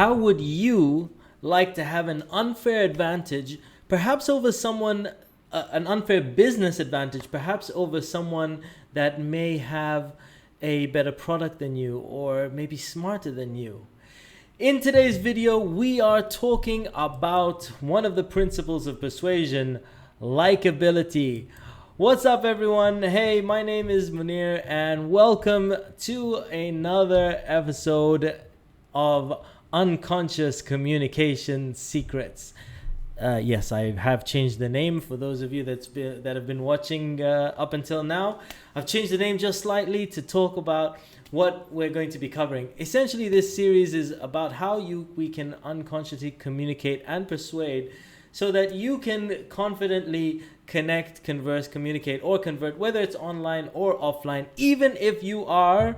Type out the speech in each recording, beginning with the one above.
how would you like to have an unfair advantage, perhaps over someone, an unfair business advantage, perhaps over someone that may have a better product than you or maybe smarter than you? In today's video, we are talking about one of the principles of persuasion, likability. What's up, everyone? Hey, my name is Muneer and welcome to another episode of Unconscious Communication Secrets. Yes, I have changed the name for those of you that have been watching up until now. I've changed the name just slightly to talk about what we're going to be covering. Essentially, this series is about how we can unconsciously communicate and persuade so that you can confidently connect, converse, communicate, or convert, whether it's online or offline, even if you are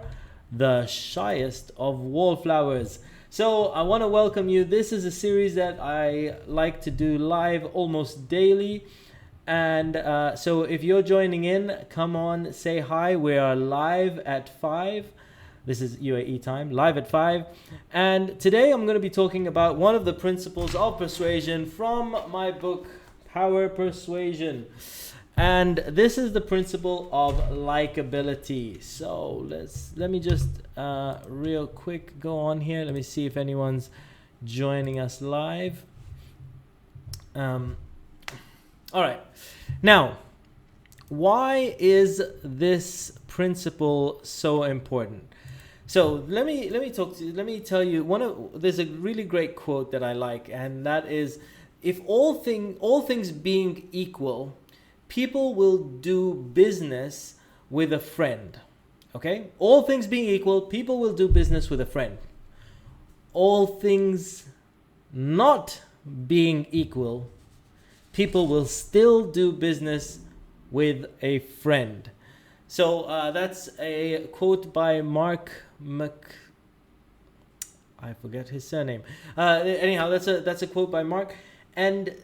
the shyest of wallflowers. So I want to welcome you. This is a series that I like to do live almost daily. And so if you're joining in, come on, say hi. We are live at 5. This is UAE time, live at 5. And today I'm going to be talking about one of the principles of persuasion from my book, Power Persuasion. And this is the principle of likability. So let me just real quick go on here. Let me see if anyone's joining us live. All right. Now, why is this principle so important? So let me tell you there's a really great quote that I like, and that is, if all things being equal, people will do business with a friend. Okay? All things being equal, people will do business with a friend. All things not being equal, people will still do business with a friend. So that's a quote by Mark I forget his surname. Anyhow, that's a quote by Mark, and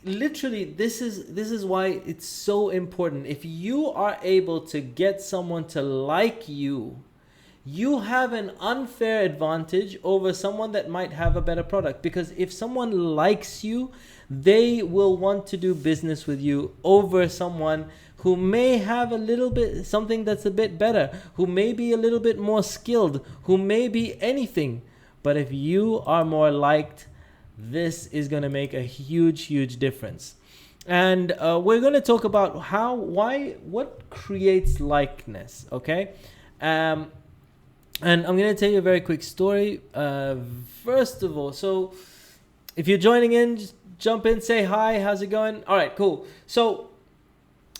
literally this is why it's so important. If you are able to get someone to like you, you have an unfair advantage over someone that might have a better product, because if someone likes you, they will want to do business with you over someone who may have a little bit something that's a bit better, who may be a little bit more skilled, who may be anything. But if you are more liked, this is going to make a huge difference. And we're going to talk about what creates likeness, okay? And I'm going to tell you a very quick story. First of all, so if you're joining in, just jump in, say hi, how's it going? All right, cool. So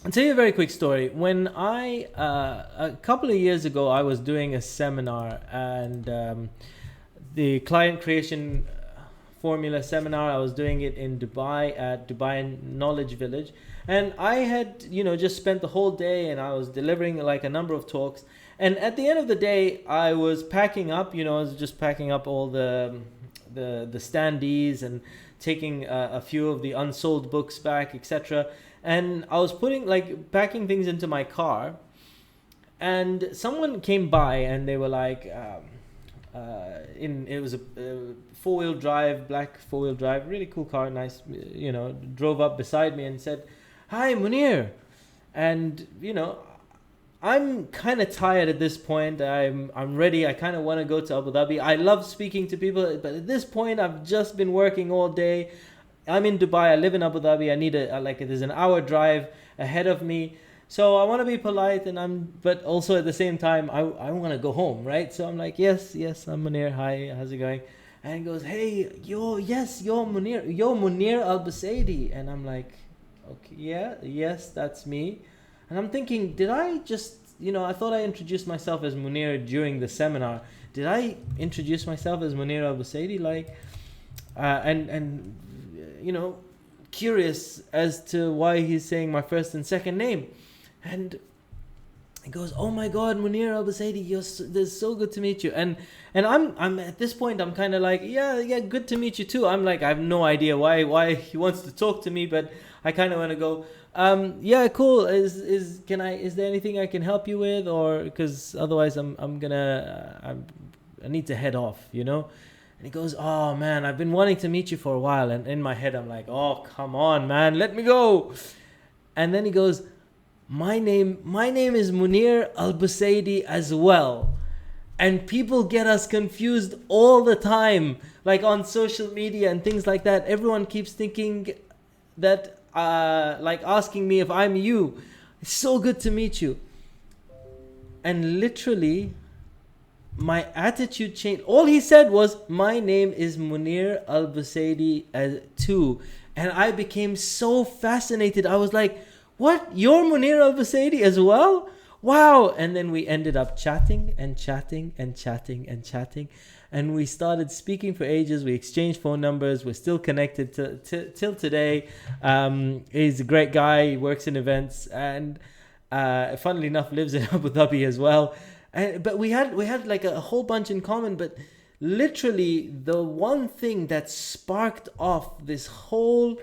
I'll tell you a very quick story. When a couple of years ago, I was doing a seminar, and the client creation formula seminar, I was doing it in Dubai at Dubai Knowledge Village. And I had, just spent the whole day, and I was delivering like a number of talks. And at the end of the day, I was packing up, I was just packing up all the standees and taking a few of the unsold books back, etc. And I was packing things into my car, and someone came by and they were like, it was a four-wheel drive, black four-wheel drive, really cool car, nice, drove up beside me and said, "Hi, Muneer." And, I'm kind of tired at this point. I'm ready. I kind of want to go to Abu Dhabi. I love speaking to people, but at this point, I've just been working all day. I'm in Dubai. I live in Abu Dhabi. I need there's an hour drive ahead of me. So I want to be polite, but also at the same time, I want to go home, right? So I'm like, yes, I'm Muneer. Hi, how's it going? And he goes, "Hey, you're Muneer Al-Busaidi." And I'm like, okay, yes, that's me. And I'm thinking, did I just, I thought I introduced myself as Muneer during the seminar. Did I introduce myself as Muneer Al-Busaidi? Curious as to why he's saying my first and second name. And he goes, "Oh my God, Muneer Al-Busaidi, it's so good to meet you." And I'm at this point, I'm kind of like, yeah, good to meet you too. I'm like, I have no idea why he wants to talk to me, but I kind of want to go, yeah, cool. Is there anything I can help you with, or because otherwise I need to head off, And he goes, "Oh man, I've been wanting to meet you for a while." And in my head, I'm like, "Oh, come on, man, let me go." And then he goes, my name is Muneer Al-Busaidi as well. And people get us confused all the time, like on social media and things like that. Everyone keeps thinking that, like asking me if I'm you. It's so good to meet you. And literally, my attitude changed. All he said was, "My name is Muneer Al-Busaidi too." And I became so fascinated. I was like, "What? You're Muneer Al-Busaidi as well? Wow." And then we ended up chatting and chatting and chatting and chatting. And we started speaking for ages. We exchanged phone numbers. We're still connected till today. He's a great guy. He works in events. And funnily enough, lives in Abu Dhabi as well. But we had like a whole bunch in common. But literally, the one thing that sparked off this whole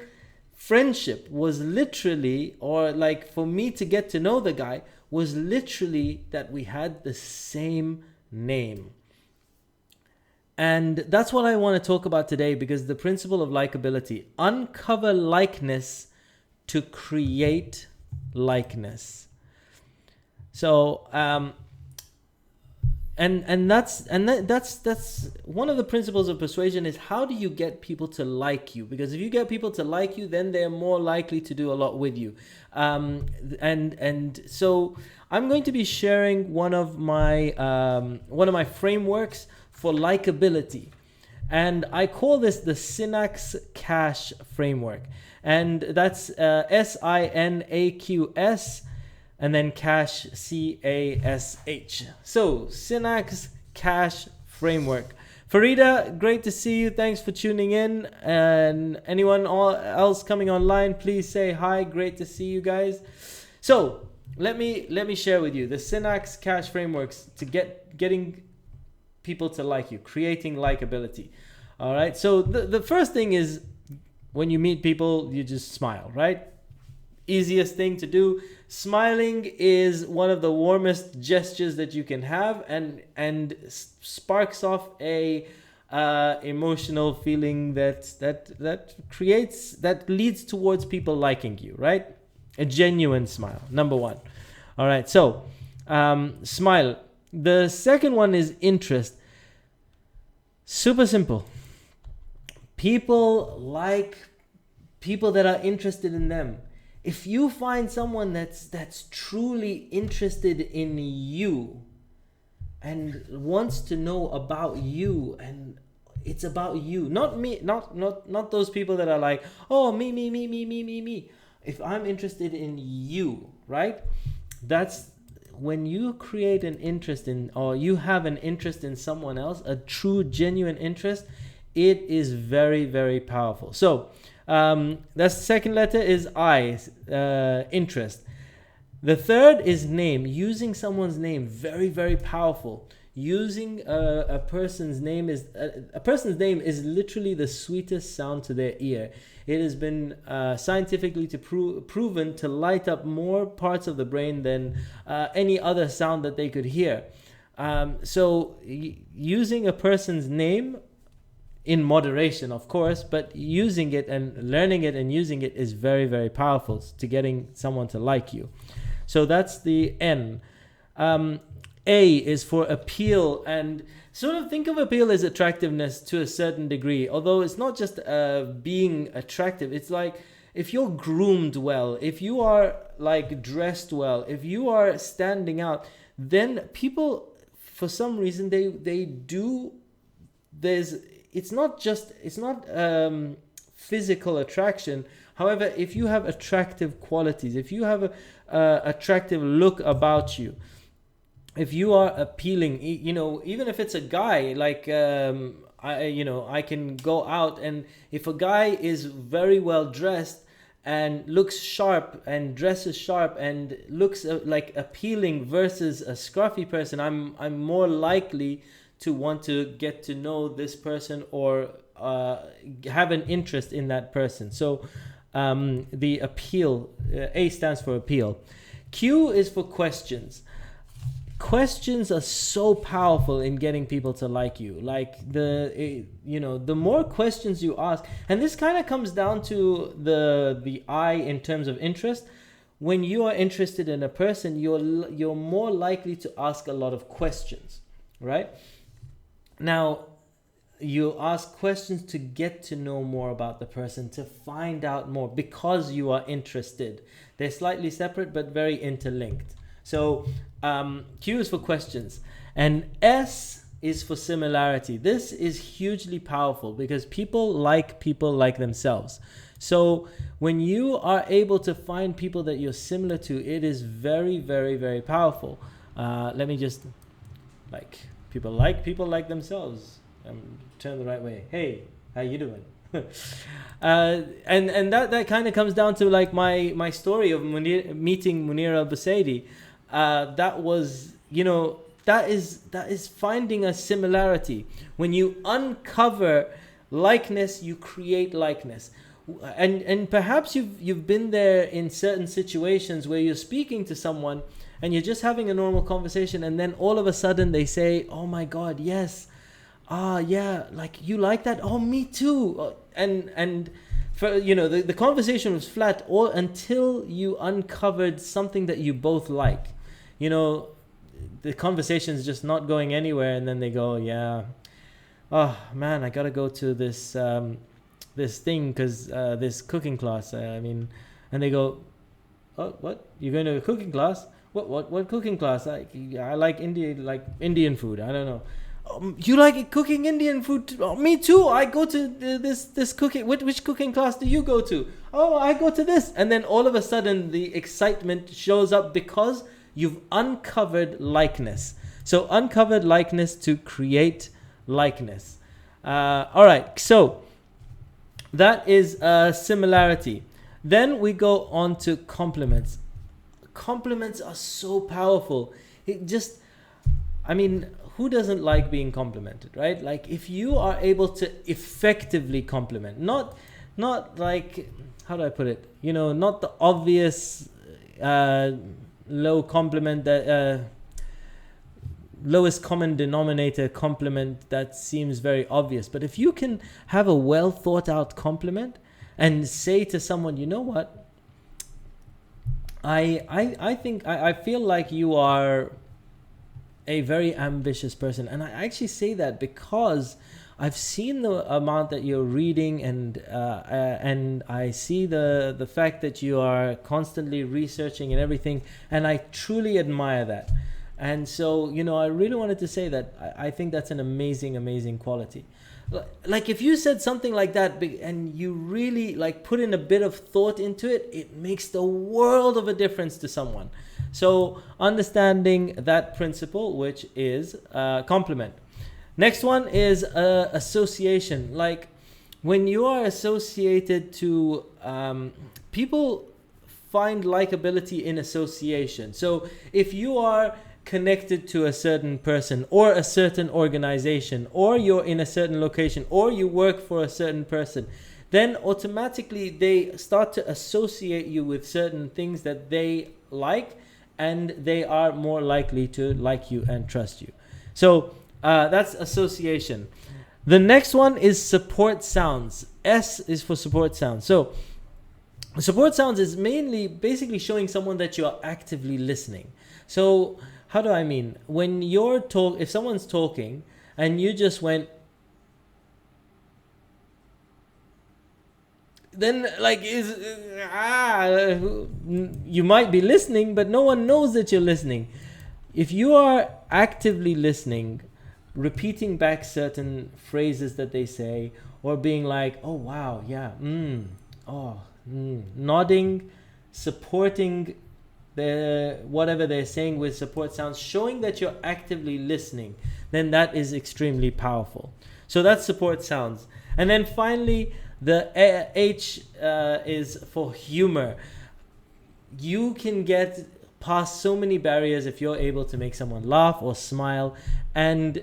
friendship was literally, or like for me to get to know the guy, was literally that we had the same name. And that's what I want to talk about today, because the principle of likability: uncover likeness to create likeness. So that's one of the principles of persuasion, is how do you get people to like you? Because if you get people to like you, then they're more likely to do a lot with you. And so I'm going to be sharing one of my frameworks for likability, and I call this the SINAQS cash framework, and that's SINAQS. And then cash, CASH. So, SINAQS cash framework. Farida, great to see you. Thanks for tuning in. And anyone else coming online, please say hi. Great to see you guys. So, let me share with you the SINAQS cash frameworks to getting people to like you, creating likability. All right. So, the first thing is, when you meet people, you just smile, right? Easiest thing to do. Smiling is one of the warmest gestures that you can have, and sparks off a emotional feeling that leads towards people liking you, right? A genuine smile, number one. All right, so smile. The second one is interest. Super simple. People like people that are interested in them. If you find someone that's truly interested in you and wants to know about you, and it's about you, not me, not those people that are like, "Oh, me. If I'm interested in you, right? That's when you create an interest in, or you have an interest in someone else, a true, genuine interest. It is very, very powerful. So, that's the second letter is I, interest. The third is name. Using someone's name, very, very powerful. Using a person's name is literally the sweetest sound to their ear. It has been scientifically proven to light up more parts of the brain than any other sound that they could hear. So using a person's name, in moderation, of course, but using it and learning it and using it is very, very powerful to getting someone to like you. So that's the N. A is for appeal, and sort of think of appeal as attractiveness to a certain degree, although it's not just being attractive. It's like if you're groomed well, if you are like dressed well, if you are standing out, then people, for some reason, it's not physical attraction. However, if you have attractive qualities, if you have a attractive look about you, if you are appealing, even if it's a guy, like I can go out, and if a guy is very well dressed and looks sharp and dresses sharp and looks like appealing versus a scruffy person, I'm more likely to want to get to know this person or have an interest in that person. So the appeal, A stands for appeal. Q is for questions. questions are so powerful in getting people to like you. Like the more questions you ask, and this kind of comes down to the I in terms of interest. When you are interested in a person, you're more likely to ask a lot of questions, right? Now, you ask questions to get to know more about the person, to find out more, because you are interested. They're slightly separate but very interlinked. So Q is for questions, and S is for similarity. This is hugely powerful because people like themselves. So when you are able to find people that you're similar to, it is very, very, very powerful. Let me just people like themselves. Turn the right way. Hey, how you doing? And that kind of comes down to like my story of meeting Muneer Al-Busaidi. That was, that is finding a similarity. When you uncover likeness, you create likeness. And perhaps you've been there in certain situations where you're speaking to someone and you're just having a normal conversation, and then all of a sudden they say, oh my God, yes, yeah, like you like that? Oh, me too. And for, the conversation was flat all until you uncovered something that you both like. The conversation's just not going anywhere, and then they go, yeah, oh man, I gotta go to this this thing because this cooking class. And they go, oh, what? You're going to a cooking class? What cooking class? I like Indian food. I don't know. You like cooking Indian food? Oh, me too. I go to this cooking. Which cooking class do you go to? Oh, I go to this. And then all of a sudden the excitement shows up because you've uncovered likeness. So uncovered likeness to create likeness. All right. So that is similarity. Then we go on to compliments. Compliments are so powerful. Who doesn't like being complimented, right? Like if you are able to effectively compliment, not like, how do I put it? Not the obvious low compliment, that lowest common denominator compliment that seems very obvious. But if you can have a well thought out compliment and say to someone, you know what? I feel like you are a very ambitious person, and I actually say that because I've seen the amount that you're reading, and I see the fact that you are constantly researching and everything, and I truly admire that. And so I really wanted to say that I think that's an amazing quality. Like if you said something like that and you really like put in a bit of thought into it, it makes the world of a difference to someone. So understanding that principle, which is compliment. Next one is association. Like when you are associated to people find likability in association. So if you are connected to a certain person or a certain organization, or you're in a certain location, or you work for a certain person, then automatically they start to associate you with certain things that they like, and they are more likely to like you and trust you. So that's association. The next one is support sounds. S is for support sounds. So support sounds is basically showing someone that you are actively listening. So how do I mean? When if someone's talking and you just went, then you might be listening, but no one knows that you're listening. If you are actively listening, repeating back certain phrases that they say, or being like, oh wow, yeah, nodding, supporting whatever they're saying with support sounds, showing that you're actively listening, then that is extremely powerful. So that's support sounds. And then finally, the H is for humor. You can get past so many barriers if you're able to make someone laugh or smile. And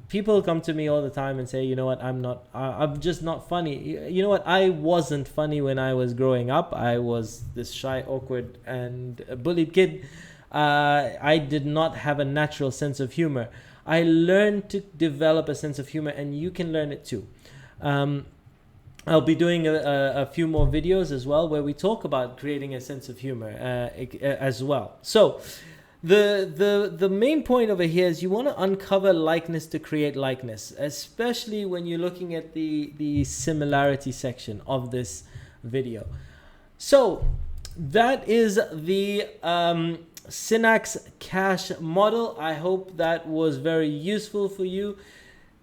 people come to me all the time and say, you know what, I'm just not funny. You know what, I wasn't funny when I was growing up. I was this shy, awkward, and bullied kid. I did not have a natural sense of humor. I learned to develop a sense of humor, and you can learn it too. I'll be doing a few more videos as well where we talk about creating a sense of humor as well. So the main point over here is you want to uncover likeness to create likeness, especially when you're looking at the similarity section of this video. So that is the SINAQS cache model. I hope that was very useful for you.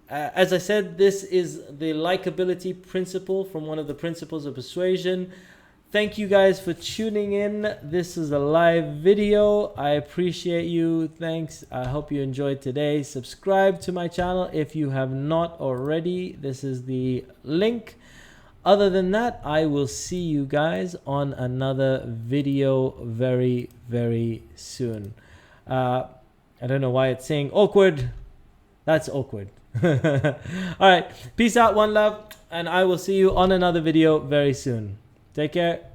As I said, this is the likability principle from one of the principles of persuasion. Thank you guys for tuning in. This is a live video. I appreciate you. Thanks. I hope you enjoyed today. Subscribe to my channel if you have not already. This is the link. Other than that, I will see you guys on another video very, very soon. I don't know why it's saying awkward. That's awkward. All right. Peace out. One love. And I will see you on another video very soon. Take care.